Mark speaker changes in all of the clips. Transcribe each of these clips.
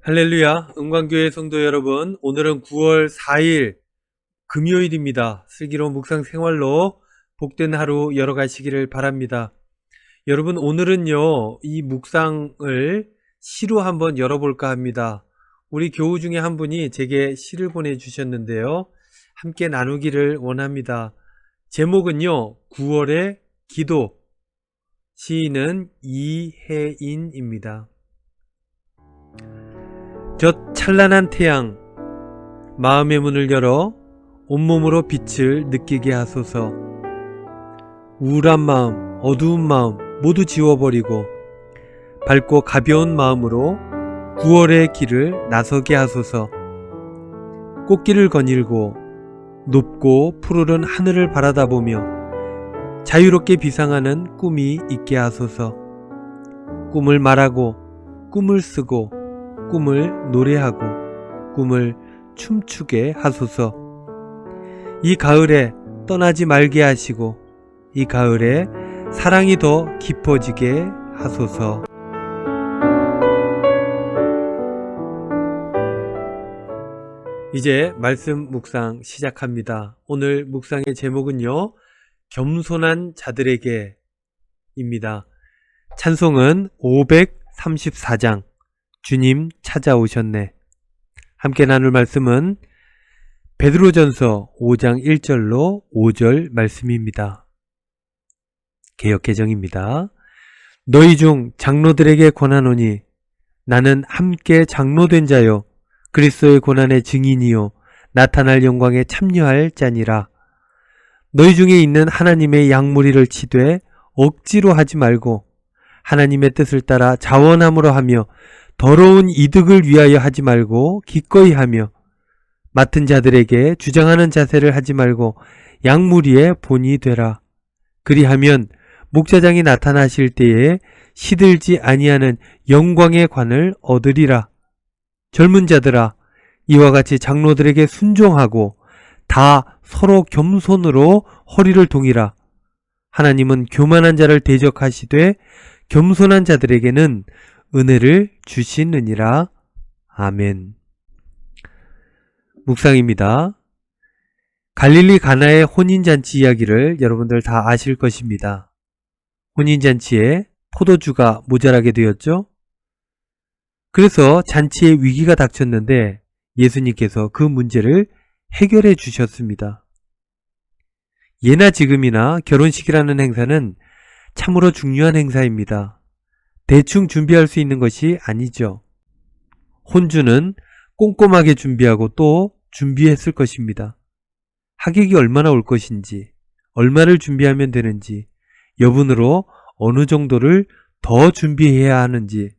Speaker 1: 할렐루야, 은광교회 성도 여러분, 오늘은 9월 4일 금요일입니다. 슬기로운 묵상 생활로 복된 하루 열어가시기를 바랍니다. 여러분, 오늘은요, 이 묵상을 시로 한번 열어볼까 합니다. 우리 교우 중에 한 분이 제게 시를 보내주셨는데요. 함께 나누기를 원합니다. 제목은요, 9월의 기도. 시인은 이혜인입니다. 저 찬란한 태양, 마음의 문을 열어 온몸으로 빛을 느끼게 하소서. 우울한 마음, 어두운 마음 모두 지워버리고 밝고 가벼운 마음으로 9월의 길을 나서게 하소서. 꽃길을 거닐고 높고 푸르른 하늘을 바라다보며 자유롭게 비상하는 꿈이 있게 하소서. 꿈을 말하고 꿈을 쓰고 꿈을 노래하고 꿈을 춤추게 하소서. 이 가을에 떠나지 말게 하시고 이 가을에 사랑이 더 깊어지게 하소서. 이제 말씀 묵상 시작합니다. 오늘 묵상의 제목은요, 겸손한 자들에게 입니다. 찬송은 534장 주님 찾아오셨네. 함께 나눌 말씀은 베드로전서 5장 1절로 5절 말씀입니다. 개역개정입니다. 너희 중 장로들에게 권하노니 나는 함께 장로된 자요 그리스도의 고난의 증인이요 나타날 영광에 참여할 자니라. 너희 중에 있는 하나님의 양무리를 치되 억지로 하지 말고 하나님의 뜻을 따라 자원함으로 하며 더러운 이득을 위하여 하지 말고 기꺼이 하며 맡은 자들에게 주장하는 자세를 하지 말고 양무리의 본이 되라. 그리하면 목자장이 나타나실 때에 시들지 아니하는 영광의 관을 얻으리라. 젊은 자들아, 이와 같이 장로들에게 순종하고 다 서로 겸손으로 허리를 동이라. 하나님은 교만한 자를 대적하시되 겸손한 자들에게는 은혜를 주시느니라. 아멘. 묵상입니다. 갈릴리 가나의 혼인잔치 이야기를 여러분들 다 아실 것입니다. 혼인잔치에 포도주가 모자라게 되었죠. 그래서 잔치에 위기가 닥쳤는데 예수님께서 그 문제를 해결해 주셨습니다. 예나 지금이나 결혼식이라는 행사는 참으로 중요한 행사입니다. 대충 준비할 수 있는 것이 아니죠. 혼주는 꼼꼼하게 준비하고 또 준비했을 것입니다. 하객이 얼마나 올 것인지, 얼마를 준비하면 되는지, 여분으로 어느 정도를 더 준비해야 하는지.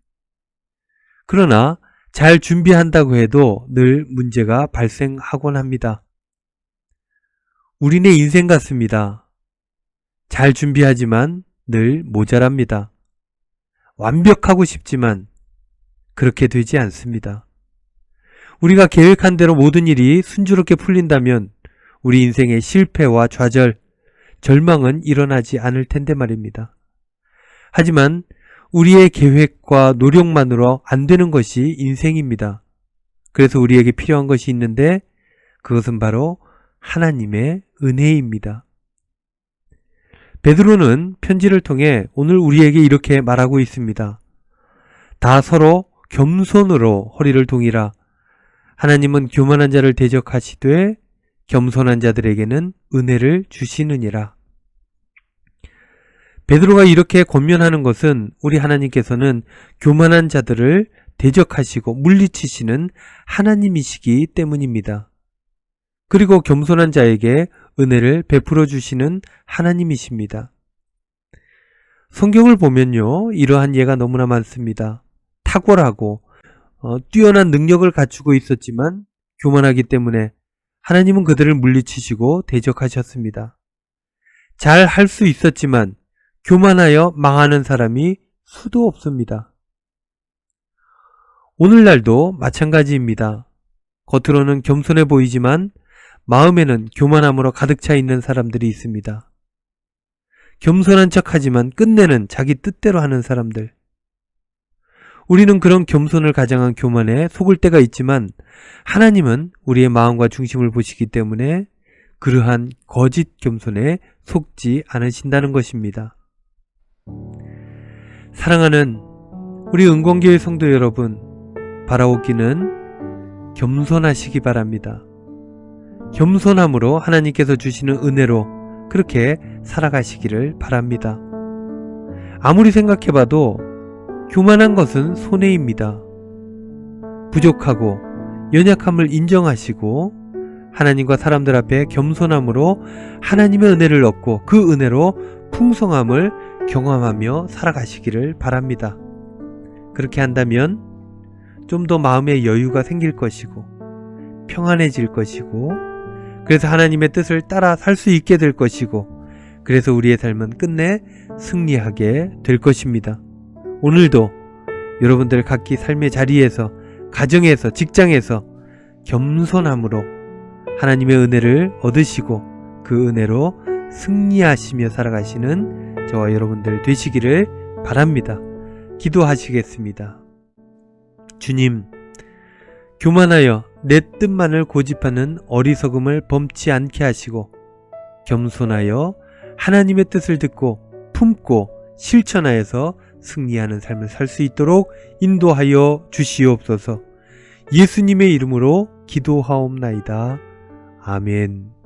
Speaker 1: 그러나 잘 준비한다고 해도 늘 문제가 발생하곤 합니다. 우리네 인생 같습니다. 잘 준비하지만 늘 모자랍니다. 완벽하고 싶지만 그렇게 되지 않습니다. 우리가 계획한 대로 모든 일이 순조롭게 풀린다면 우리 인생의 실패와 좌절, 절망은 일어나지 않을 텐데 말입니다. 하지만 우리의 계획과 노력만으로 안 되는 것이 인생입니다. 그래서 우리에게 필요한 것이 있는데 그것은 바로 하나님의 은혜입니다. 베드로는 편지를 통해 오늘 우리에게 이렇게 말하고 있습니다. 다 서로 겸손으로 허리를 동이라. 하나님은 교만한 자를 대적하시되 겸손한 자들에게는 은혜를 주시느니라. 베드로가 이렇게 권면하는 것은 우리 하나님께서는 교만한 자들을 대적하시고 물리치시는 하나님이시기 때문입니다. 그리고 겸손한 자에게 은혜를 베풀어 주시는 하나님이십니다. 성경을 보면요, 이러한 예가 너무나 많습니다. 탁월하고 뛰어난 능력을 갖추고 있었지만 교만하기 때문에 하나님은 그들을 물리치시고 대적하셨습니다. 잘 할 수 있었지만 교만하여 망하는 사람이 수도 없습니다. 오늘날도 마찬가지입니다. 겉으로는 겸손해 보이지만 마음에는 교만함으로 가득 차 있는 사람들이 있습니다. 겸손한 척하지만 끝내는 자기 뜻대로 하는 사람들. 우리는 그런 겸손을 가장한 교만에 속을 때가 있지만 하나님은 우리의 마음과 중심을 보시기 때문에 그러한 거짓 겸손에 속지 않으신다는 것입니다. 사랑하는 우리 은권교회 성도 여러분, 바라옵기는 겸손하시기 바랍니다. 겸손함으로 하나님께서 주시는 은혜로 그렇게 살아가시기를 바랍니다. 아무리 생각해봐도 교만한 것은 손해입니다. 부족하고 연약함을 인정하시고 하나님과 사람들 앞에 겸손함으로 하나님의 은혜를 얻고 그 은혜로 풍성함을 경험하며 살아가시기를 바랍니다. 그렇게 한다면 좀 더 마음의 여유가 생길 것이고 평안해질 것이고 그래서 하나님의 뜻을 따라 살 수 있게 될 것이고 그래서 우리의 삶은 끝내 승리하게 될 것입니다. 오늘도 여러분들 각기 삶의 자리에서 가정에서 직장에서 겸손함으로 하나님의 은혜를 얻으시고 그 은혜로 승리하시며 살아가시는 저와 여러분들 되시기를 바랍니다. 기도하시겠습니다. 주님, 교만하여 내 뜻만을 고집하는 어리석음을 범치 않게 하시고 겸손하여 하나님의 뜻을 듣고 품고 실천하여서 승리하는 삶을 살 수 있도록 인도하여 주시옵소서. 예수님의 이름으로 기도하옵나이다. 아멘.